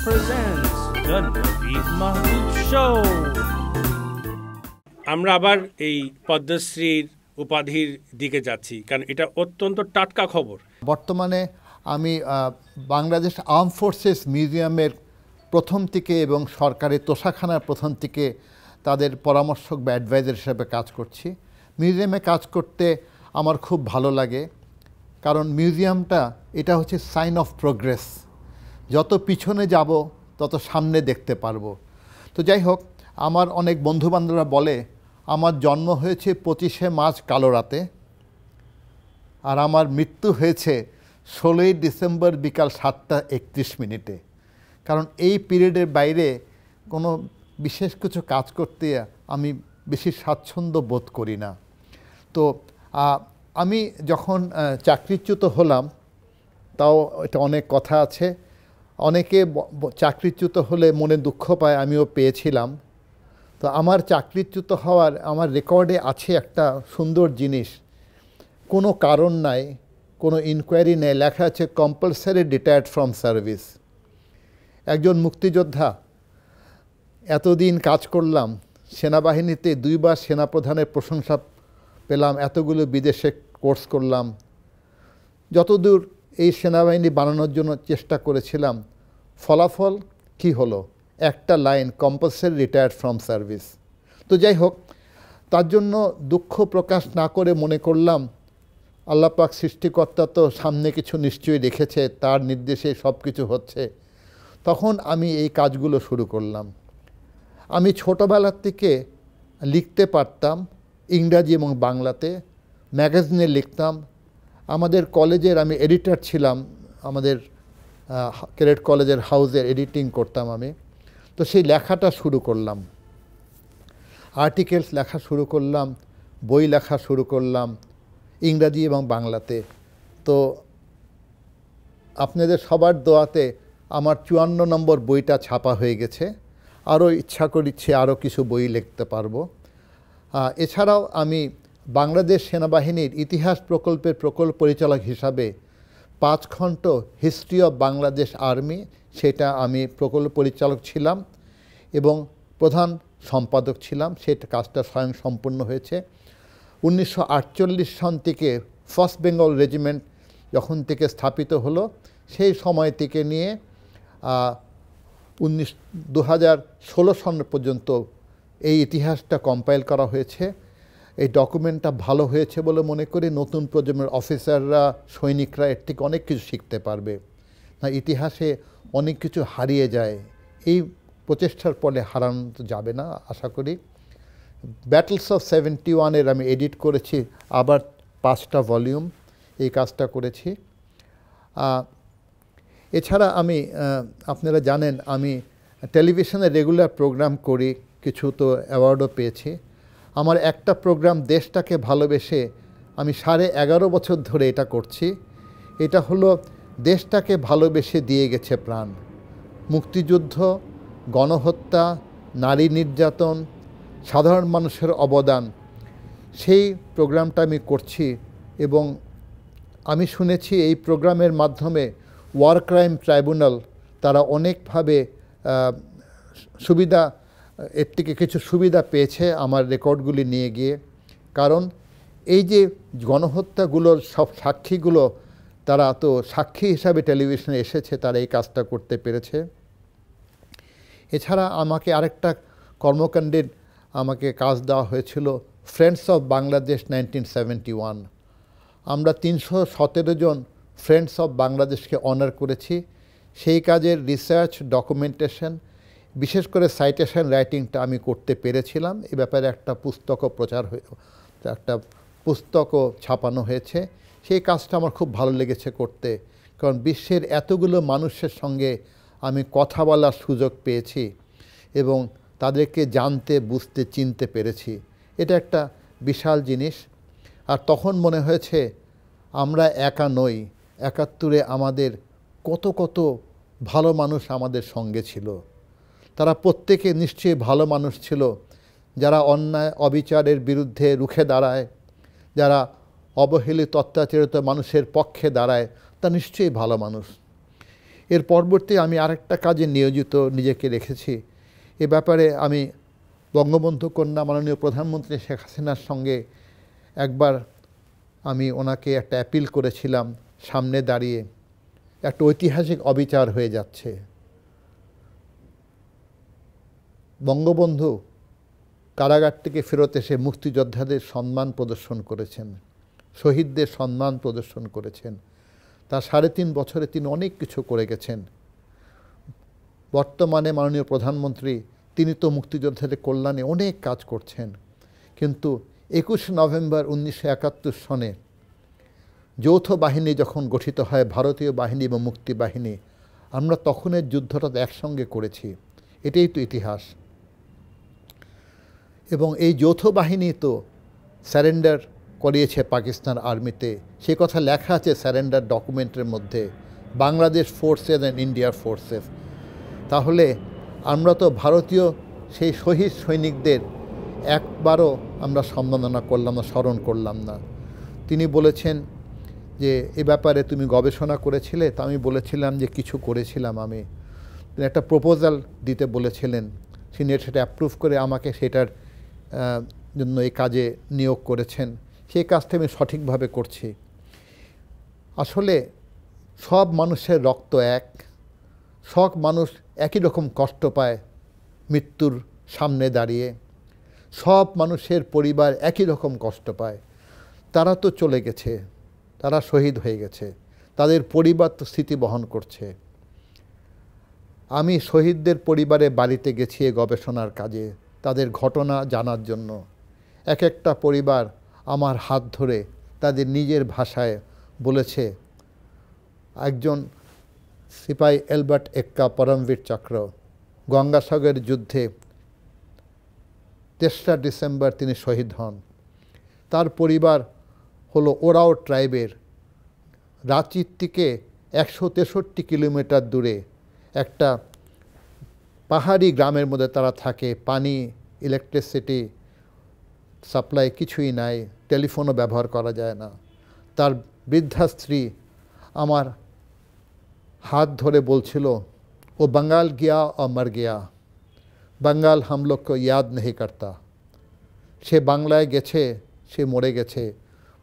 presents the Naveed Mahmood Show. আমরা আবার এই পদ্মশ্রীর উপাধির দিকে যাচ্ছি, কারণ এটা অত্যন্ত টাটকা খবর। বর্তমানে আমি বাংলাদেশ আর্ম ফোর্সেস মিউজিয়ামের প্রথম থেকে এবং সরকারি তোষাখানার প্রথম থেকে তাদের পরামর্শক বা অ্যাডভাইজার হিসেবে কাজ করছি। মিউজিয়ামে কাজ করতে আমার খুব ভালো লাগে, কারণ মিউজিয়ামটা এটা হচ্ছে সাইন অফ প্রোগ্রেস। যত পিছনে যাব তত সামনে দেখতে পারবো। তো যাই হোক, আমার অনেক বন্ধুবান্ধবরা বলে আমার জন্ম হয়েছে 25শে মার্চ কালো রাতে, আর আমার মৃত্যু হয়েছে 16ই ডিসেম্বর বিকাল 7:31। কারণ এই পিরিয়ডের বাইরে কোনো বিশেষ কিছু কাজ করতে আমি বেশি স্বাচ্ছন্দ্য বোধ করি না। তো আমি যখন চাকরিচ্যুত হলাম, তাও এটা অনেক কথা আছে, অনেকে চাকরিচ্যুত হলে মনে দুঃখ পায়, আমিও পেয়েছিলাম। তো আমার চাকরিচ্যুত হওয়ার আমার রেকর্ডে আছে একটা সুন্দর জিনিস, কোনো কারণ নাই, কোনো ইনকোয়ারি নেই, লেখা আছে কম্পালসারি রিটায়ার্ড ফ্রম সার্ভিস। একজন মুক্তিযোদ্ধা, এতদিন কাজ করলাম, সেনাবাহিনীতে 2বার সেনাপ্রধানের প্রশংসা পেলাম, এতগুলো বিদেশে কোর্স করলাম, যতদূর এই সেনাবাহিনী বানানোর জন্য চেষ্টা করেছিলাম, ফলাফল কি হলো? একটা line, compulsory retired from service. তো যাই হোক, তার জন্য দুঃখ প্রকাশ না করে মনে করলাম আল্লাহ পাক সৃষ্টিকর্তা তো সামনে কিছু নিশ্চয়ই রেখেছে, তার নির্দেশে সব কিছু হচ্ছে। তখন আমি এই কাজগুলো শুরু করলাম। আমি ছোটোবেলার থেকে লিখতে পারতাম ইংরাজি এবং বাংলাতে, ম্যাগাজিনে লিখতাম। আমাদের কলেজের আমি এডিটর ছিলাম, আমাদের ক্যাডেট কলেজের হাউসের এডিটিং করতাম আমি। তো সেই লেখাটা শুরু করলাম, আর্টিকেলস লেখা শুরু করলাম, বই লেখা শুরু করলাম ইংরাজি এবং বাংলাতে। তো আপনাদের সবার দোয়াতে আমার 54 নম্বর বইটা ছাপা হয়ে গেছে। আরও ইচ্ছা করছে আরও কিছু বই লিখতে পারবো। এছাড়াও আমি বাংলাদেশ সেনাবাহিনীর ইতিহাস প্রকল্পের প্রকল্প পরিচালক হিসাবে 5 খণ্ড হিস্ট্রি অফ বাংলাদেশ আর্মি, সেটা আমি প্রকল্প পরিচালক ছিলাম এবং প্রধান সম্পাদক ছিলাম। সেটা কাজটা স্বয়ং সম্পূর্ণ হয়েছে। 1948 সন থেকে ফার্স্ট বেঙ্গল রেজিমেন্ট যখন থেকে স্থাপিত হলো, সেই সময় থেকে নিয়ে 2016 সন পর্যন্ত এই ইতিহাসটা কম্পাইল করা হয়েছে। এই ডকুমেন্টটা ভালো হয়েছে বলে মনে করি নতুন প্রজন্মের অফিসাররা, সৈনিকরা এর থেকে অনেক কিছু শিখতে পারবে। না, ইতিহাসে অনেক কিছু হারিয়ে যায়, এই প্রচেষ্টার ফলে হারানো যাবে না আশা করি। ব্যাটলস অফ 71-এর আমি এডিট করেছি, আবার 5টা ভলিউম, এই কাজটা করেছি। এছাড়া আমি আপনারা জানেন আমি টেলিভিশনে রেগুলার প্রোগ্রাম করি, কিছু তো অ্যাওয়ার্ডও পেয়েছি। আমার একটা প্রোগ্রাম দেশটাকে ভালোবেসে আমি 11.5 বছর ধরে এটা করছি। এটা হলো দেশটাকে ভালোবেসে দিয়ে গেছে প্রাণ। মুক্তিযুদ্ধ, গণহত্যা, নারী নির্যাতন, সাধারণ মানুষের অবদান, সেই প্রোগ্রামটা আমি করছি। এবং আমি শুনেছি এই প্রোগ্রামের মাধ্যমে ওয়ার ক্রাইম ট্রাইব্যুনাল তারা অনেকভাবে সুবিধা, এর থেকে কিছু সুবিধা পেয়েছে আমার রেকর্ডগুলি নিয়ে গিয়ে। কারণ এই যে গণহত্যাগুলোর সব সাক্ষীগুলো, তারা তো সাক্ষী হিসাবে টেলিভিশনে এসেছে, তারা এই কাজটা করতে পেরেছে। এছাড়া আমাকে আরেকটা কর্মকাণ্ডের আমাকে কাজ দেওয়া হয়েছিল, ফ্রেন্ডস অফ বাংলাদেশ 1971। আমরা 317 জন ফ্রেন্ডস অফ বাংলাদেশকে অনার করেছি। সেই কাজের রিসার্চ, ডকুমেন্টেশন, বিশেষ করে সাইটেশন রাইটিংটা আমি করতে পেরেছিলাম। এ ব্যাপারে একটা পুস্তকও একটা পুস্তকও ছাপানো হয়েছে। সেই কাজটা আমার খুব ভালো লেগেছে করতে, কারণ বিশ্বের এতগুলো মানুষের সঙ্গে আমি কথা বলার সুযোগ পেয়েছি এবং তাদেরকে জানতে, বুঝতে, চিনতে পেরেছি। এটা একটা বিশাল জিনিস। আর তখন মনে হয়েছে আমরা একা নই, 71-এ আমাদের কত কত ভালো মানুষ আমাদের সঙ্গে ছিল। তারা প্রত্যেকে নিশ্চয়ই ভালো মানুষ ছিল, যারা অন্যায় অবিচারের বিরুদ্ধে রুখে দাঁড়ায়, যারা অবহেলিত অত্যাচারিত মানুষের পক্ষে দাঁড়ায়, তা নিশ্চয়ই ভালো মানুষ। এর পরবর্তী আমি আরেকটা কাজে নিয়োজিত নিজেকে রেখেছি। এ ব্যাপারে আমি বঙ্গবন্ধু কন্যা মাননীয় প্রধানমন্ত্রী শেখ হাসিনার সঙ্গে একবার আমি ওনাকে একটা অ্যাপিল করেছিলাম সামনে দাঁড়িয়ে, একটা ঐতিহাসিক অবিচার হয়ে যাচ্ছে। বঙ্গবন্ধু কারাগার থেকে ফেরত এসে মুক্তিযোদ্ধাদের সম্মান প্রদর্শন করেছেন, শহীদদের সম্মান প্রদর্শন করেছেন। তার 3.5 বছরে তিনি অনেক কিছু করে গেছেন। বর্তমানে মাননীয় প্রধানমন্ত্রী তিনি তো মুক্তিযোদ্ধাদের কল্যাণে অনেক কাজ করছেন, কিন্তু 21 নভেম্বর 1971 সনে যৌথ বাহিনী যখন গঠিত হয়, ভারতীয় বাহিনী এবং মুক্তি বাহিনী, আমরা তখনের যুদ্ধটা একসঙ্গে করেছি, এটাই তো ইতিহাস। এবং এই যৌথ বাহিনী তো স্যারেন্ডার করিয়েছে পাকিস্তান আর্মিতে, সে কথা লেখা আছে স্যারেন্ডার ডকুমেন্টের মধ্যে, বাংলাদেশ ফোর্সেস অ্যান্ড ইন্ডিয়ার ফোর্সেস। তাহলে আমরা তো ভারতীয় সেই শহীদ সৈনিকদের একবারও আমরা সম্মাননা করলাম না, স্মরণ করলাম না। তিনি বলেছেন যে এ ব্যাপারে তুমি গবেষণা করেছিলে, তা আমি বলেছিলাম যে কিছু করেছিলাম আমি। তিনি একটা প্রপোজাল দিতে বলেছিলেন, তিনি সেটা অ্যাপ্রুভ করে আমাকে সেটার জন্য এই কাজে নিয়োগ করেছেন। সেই কাজটা আমি সঠিকভাবে করছি। আসলে সব মানুষের রক্ত এক, সব মানুষ একই রকম কষ্ট পায় মৃত্যুর সামনে দাঁড়িয়ে, সব মানুষের পরিবার একই রকম কষ্ট পায়। তারা তো চলে গেছে, তারা শহীদ হয়ে গেছে, তাদের পরিবার তো স্মৃতি বহন করছে। আমি শহীদদের পরিবারে বাড়িতে গেছি গবেষণার কাজে, তাদের ঘটনা জানার জন্য। এক একটা পরিবার আমার হাত ধরে তাদের নিজের ভাষায় বলেছে, একজন সিপাহি এলবার্ট এক্কা পরমবীর চক্র গঙ্গাসাগরের যুদ্ধে 3রা ডিসেম্বর তিনি শহীদ হন। তার পরিবার হলো ওরাও ট্রাইবের, রাঁচির থেকে 163 কিলোমিটার দূরে একটা পাহাড়ি গ্রামের মধ্যে তারা থাকে। পানি, ইলেকট্রিসিটি সাপ্লাই কিছুই নাই, টেলিফোনও ব্যবহার করা যায় না। তার বৃদ্ধা স্ত্রী আমার হাত ধরে বলছিল, ও বাঙ্গাল গিয়া और मर गया, বাঙ্গাল हम लोग को याद नहीं करता। সে বাংলায় গেছে, সে মরে গেছে,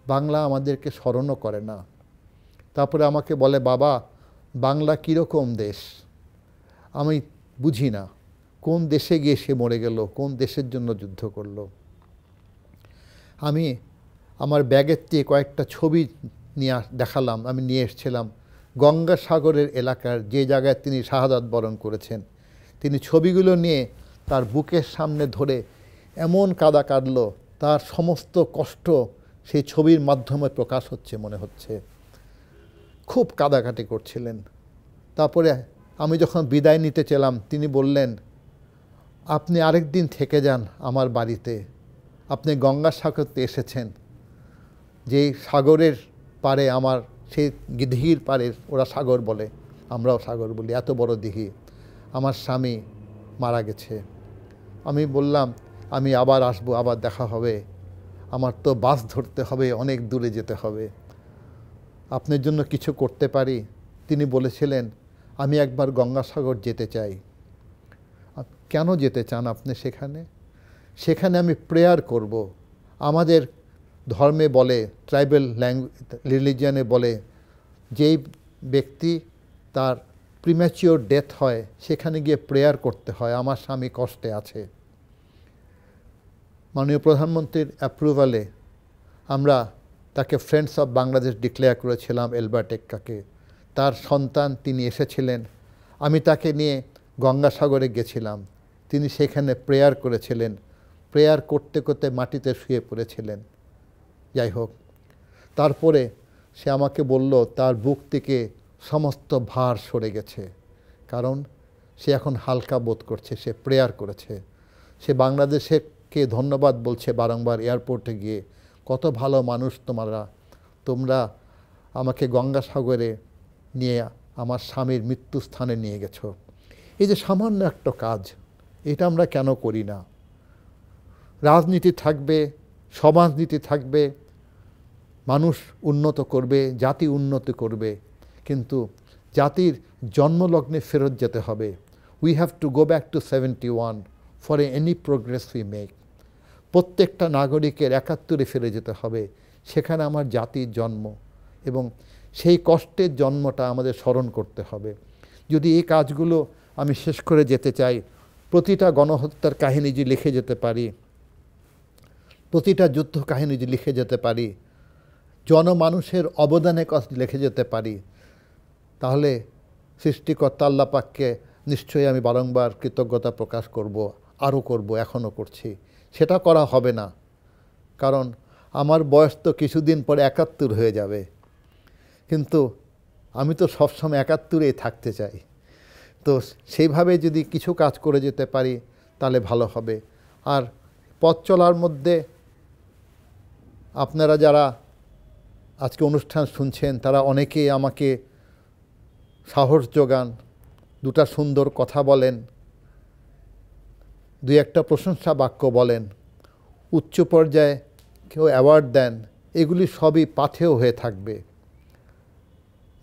বাংলা আমাদেরকে স্মরণও করে না। তারপরে আমাকে বলে, বাবা বাংলা কীরকম দেশ, আমি বুঝি না, কোন দেশে গিয়ে সে মরে গেল, কোন দেশের জন্য যুদ্ধ করল। আমি আমার ব্যাগের থেকে কয়েকটা ছবি নিয়ে দেখালাম, আমি নিয়ে এসেছিলাম গঙ্গাসাগরের এলাকার যে জায়গায় তিনি শাহাদাত বরণ করেছেন। তিনি ছবিগুলো নিয়ে তার বুকের সামনে ধরে এমন কাঁদা কাঁদল, তার সমস্ত কষ্ট সেই ছবির মাধ্যমে প্রকাশ হচ্ছে মনে হচ্ছে। খুব কাঁদাকাটি করছিলেন। তারপরে আমি যখন বিদায় নিতে চেলাম, তিনি বললেন, আপনি আরেক দিন থেকে যান আমার বাড়িতে, আপনি গঙ্গাসাগরতে এসেছেন, যেই সাগরের পারে আমার সেই দিঘির পারে, ওরা সাগর বলে, আমরাও সাগর বলি, এত বড় দিঘি, আমার স্বামী মারা গেছে। আমি বললাম, আমি আবার আসবো, আবার দেখা হবে, আমার তো বাস ধরতে হবে, অনেক দূরে যেতে হবে, আপনার জন্য কিছু করতে পারি? তিনি বলেছিলেন, আমি একবার গঙ্গাসাগর যেতে চাই। কেন যেতে চান আপনি সেখানে? সেখানে আমি প্রেয়ার করব। আমাদের ধর্মে বলে, ট্রাইবাল রিলিজিয়ানে বলে, যেই ব্যক্তি তার প্রিম্যাচিওর ডেথ হয় সেখানে গিয়ে প্রেয়ার করতে হয়, আমার স্বামী কষ্টে আছে। মাননীয় প্রধানমন্ত্রীর অ্যাপ্রুভালে আমরা তাকে ফ্রেন্ডস অফ বাংলাদেশ ডিক্লেয়ার করেছিলাম এলবার্ট এক্কাকে। তার সন্তান তিনি এসেছিলেন, আমি তাকে নিয়ে গঙ্গাসাগরে গেছিলাম, তিনি সেখানে প্রেয়ার করেছিলেন, প্রেয়ার করতে করতে মাটিতে শুয়ে পড়েছিলেন। যাই হোক, তারপরে সে আমাকে বলল তার বুক থেকে সমস্ত ভার সরে গেছে, কারণ সে এখন হালকা বোধ করছে, সে প্রেয়ার করেছে। সে বাংলাদেশকে ধন্যবাদ বলছে বারংবার এয়ারপোর্টে গিয়ে, কত ভালো মানুষ তোমরা আমাকে গঙ্গাসাগরে নিয়ে আমার স্বামীর মৃত্যুস্থানে নিয়ে গেছো। এই যে সামান্য একটা কাজ, এটা আমরা কেন করি না? রাজনীতি থাকবে, সমাজনীতি থাকবে, মানুষ উন্নত করবে, জাতি উন্নতি করবে, কিন্তু জাতির জন্মলগ্নে ফেরত যেতে হবে। We have to go back to 71 for any progress we make. প্রত্যেকটা নাগরিকের ৭১ ফিরে যেতে হবে, সেখানে আমার জাতির জন্ম, এবং সেই কষ্টের জন্মটা আমাদের স্মরণ করতে হবে। যদি এই কাজগুলো আমি শেষ করে যেতে চাই, প্রতিটা গণহত্যার কাহিনী যদি লিখে যেতে পারি, প্রতিটা যুদ্ধ কাহিনী যদি লিখে যেতে পারি, জনমানুষের অবদানের কথা লিখে যেতে পারি, তাহলে সৃষ্টিকর্তা আল্লাহ পাককে নিশ্চয়ই আমি বারংবার কৃতজ্ঞতা প্রকাশ করব, আরও করব, এখনও করছি। সেটা করা হবে না, কারণ আমার বয়স তো কিছুদিন পরে ৭১ হয়ে যাবে, কিন্তু আমি তো সবসময় ৭১-এই থাকতে চাই। তো সেইভাবে যদি কিছু কাজ করে যেতে পারি তাহলে ভালো হবে। আর পথ চলার মধ্যে আপনারা যারা আজকে অনুষ্ঠান শুনছেন তারা অনেকেই আমাকে সাহস যোগান, দুটা সুন্দর কথা বলেন, দুই একটা প্রশংসা বাক্য বলেন, উচ্চ পর্যায়ে কেউ অ্যাওয়ার্ড দেন, এগুলি সবই পাথেয় হয়ে থাকবে।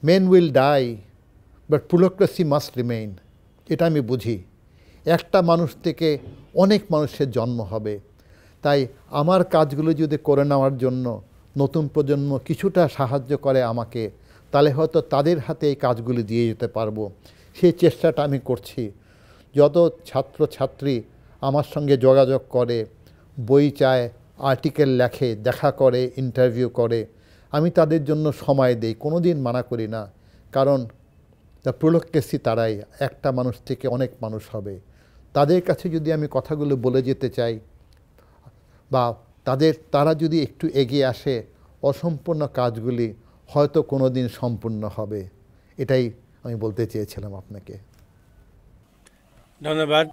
Men will die but bureaucracy must remain, এটা আমি বুঝি। একটা মানুষ থেকে অনেক মানুষের জন্ম হবে, তাই আমার কাজগুলো যদি করে নেওয়ার জন্য নতুন প্রজন্ম কিছুটা সাহায্য করে আমাকে, তাহলে হয়তো তাদের হাতে এই কাজগুলি দিয়ে যেতে পারবো। সেই চেষ্টাটা আমি করছি। যত ছাত্রছাত্রী আমার সঙ্গে যোগাযোগ করে, বই চায়, আর্টিকেল লেখে, দেখা করে, ইন্টারভিউ করে, আমি তাদের জন্য সময় দেই, কোনো দিন মানা করি না। কারণ দ্য প্যুরোক্রেসি তারাই, একটা মানুষ থেকে অনেক মানুষ হবে। তাদের কাছে যদি আমি কথাগুলো বলে যেতে চাই, বা তারা যদি একটু এগিয়ে আসে, অসম্পূর্ণ কাজগুলি হয়তো কোনো দিন সম্পূর্ণ হবে। এটাই আমি বলতে চেয়েছিলাম আপনাকে। ধন্যবাদ।